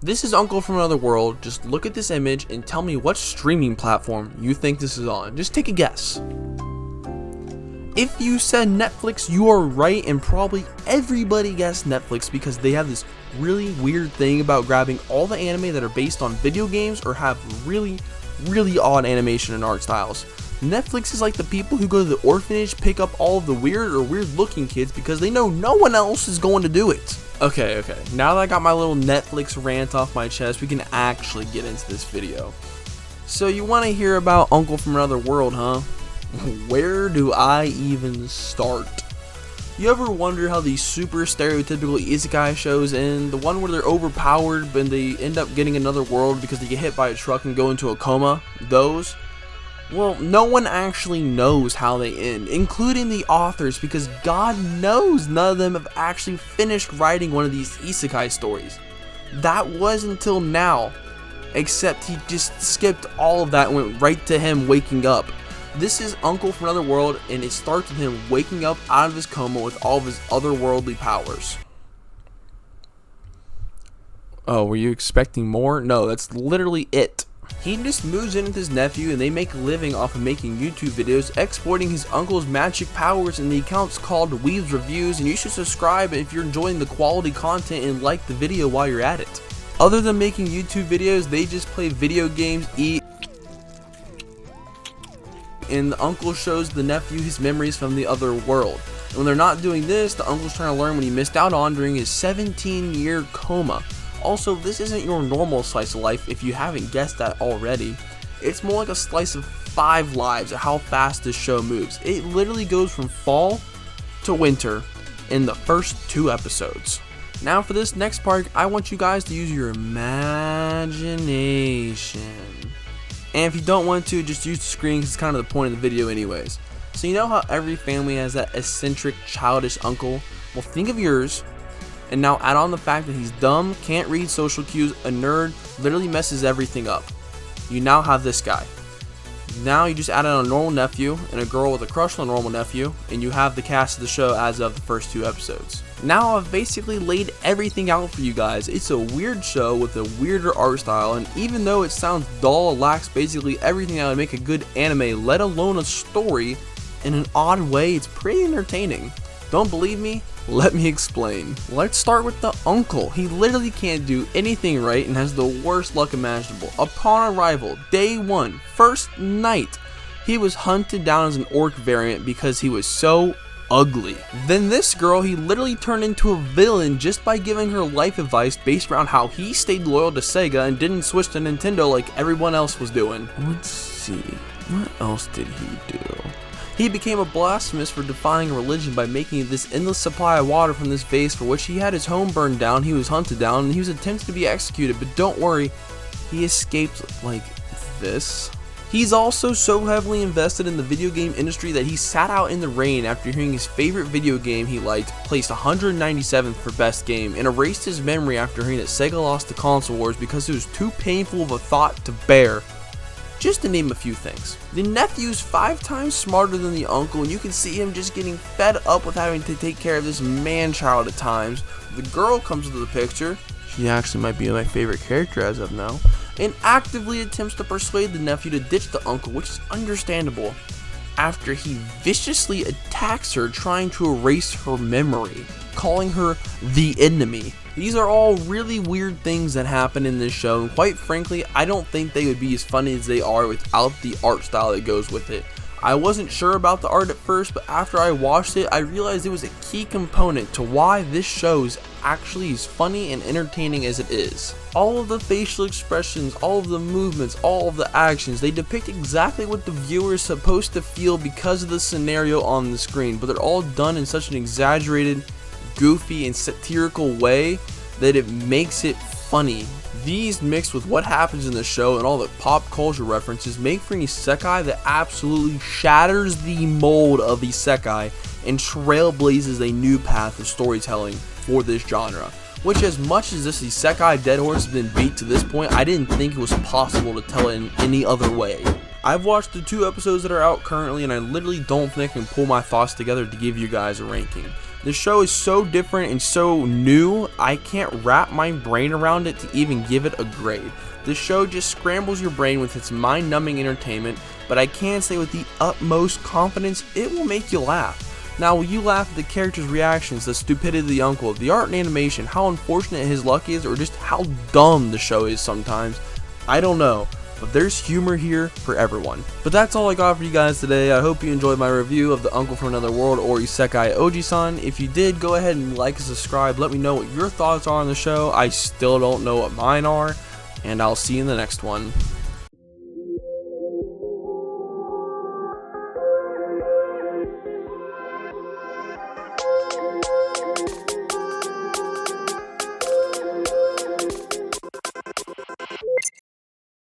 This is Uncle from Another World. Just look at this image and tell me what streaming platform you think this is on. Just take a guess. If you said Netflix, you are right, and probably everybody guessed Netflix because they have this really weird thing about grabbing all the anime that are based on video games or have really odd animation and art styles. Netflix is like the people who go to the orphanage, pick up all of the weird or weird looking kids because they know no one else is going to do it. Okay, now that I got my little Netflix rant off my chest, we can actually get into this video. So you want to hear about Uncle from Another World, huh? Where do I even start? You ever wonder how these super stereotypical isekai shows end? The one where they're overpowered but they end up getting another world because they get hit by a truck and go into a coma? Those? Well, no one actually knows how they end, including the authors, because God knows none of them have actually finished writing one of these isekai stories. That was until now, except he just skipped all of that and went right to him waking up. This is Uncle from Another World, and it starts with him waking up out of his coma with all of his otherworldly powers. Oh, were you expecting more? No, that's literally it. He just moves in with his nephew and they make a living off of making YouTube videos exploiting his uncle's magic powers, and the account's called Wiibz Reviews, and you should subscribe if you're enjoying the quality content and like the video while you're at it. Other than making YouTube videos, they just play video games, eat, and the uncle shows the nephew his memories from the other world. And when they're not doing this, the uncle's trying to learn what he missed out on during his 17-year coma. Also, this isn't your normal slice of life if you haven't guessed that already. It's more like a slice of 5 lives at how fast this show moves. It literally goes from fall to winter in the first 2 episodes. Now for this next part, I want you guys to use your imagination. And if you don't want to, just use the screen because it's kind of the point of the video anyways. So you know how every family has that eccentric, childish uncle? Well, think of yours. And now add on the fact that he's dumb, can't read social cues, a nerd, literally messes everything up. You now have this guy. Now you just added on a normal nephew and a girl with a crush on a normal nephew, and you have the cast of the show as of the first 2 episodes. Now I've basically laid everything out for you guys. It's a weird show with a weirder art style, and even though it sounds dull, it lacks basically everything that would make a good anime, let alone a story. In an odd way, it's pretty entertaining. Don't believe me? Let me explain. Let's start with the uncle. He literally can't do anything right and has the worst luck imaginable. Upon arrival, day 1, first night, he was hunted down as an orc variant because he was so ugly. Then this girl, he literally turned into a villain just by giving her life advice based around how he stayed loyal to Sega and didn't switch to Nintendo like everyone else was doing. Let's see, what else did he do? He became a blasphemous for defying religion by making this endless supply of water from this vase, for which he had his home burned down, he was hunted down, and he was attempted to be executed, but don't worry, he escaped like this. He's also so heavily invested in the video game industry that he sat out in the rain after hearing his favorite video game he liked placed 197th for best game, and erased his memory after hearing that Sega lost the console wars because it was too painful of a thought to bear. Just to name a few things. The nephew's 5 times smarter than the uncle, and you can see him just getting fed up with having to take care of this man-child at times. The girl comes into the picture. She actually might be my favorite character as of now, and actively attempts to persuade the nephew to ditch the uncle, which is understandable, after he viciously attacks her, trying to erase her memory, calling her the enemy. These are all really weird things that happen in this show, and quite frankly, I don't think they would be as funny as they are without the art style that goes with it. I wasn't sure about the art at first, but after I watched it, I realized it was a key component to why this show is actually as funny and entertaining as it is. All of the facial expressions, all of the movements, all of the actions, they depict exactly what the viewer is supposed to feel because of the scenario on the screen, but they're all done in such an exaggerated, goofy, and satirical way that it makes it funny. These mixed with what happens in the show and all the pop culture references make for an isekai that absolutely shatters the mold of isekai and trailblazes a new path of storytelling for this genre. Which, as much as this isekai dead horse has been beat to this point, I didn't think it was possible to tell it in any other way. I've watched the 2 episodes that are out currently, and I literally don't think I can pull my thoughts together to give you guys a ranking. The show is so different and so new, I can't wrap my brain around it to even give it a grade. This show just scrambles your brain with its mind-numbing entertainment, but I can say with the utmost confidence, it will make you laugh. Now, will you laugh at the characters' reactions, the stupidity of the uncle, the art and animation, how unfortunate his luck is, or just how dumb the show is sometimes? I don't know, but there's humor here for everyone. But that's all I got for you guys today. I hope you enjoyed my review of The Uncle from Another World or Isekai Ojisan. If you did, go ahead and like and subscribe. Let me know what your thoughts are on the show. I still don't know what mine are, and I'll see you in the next one.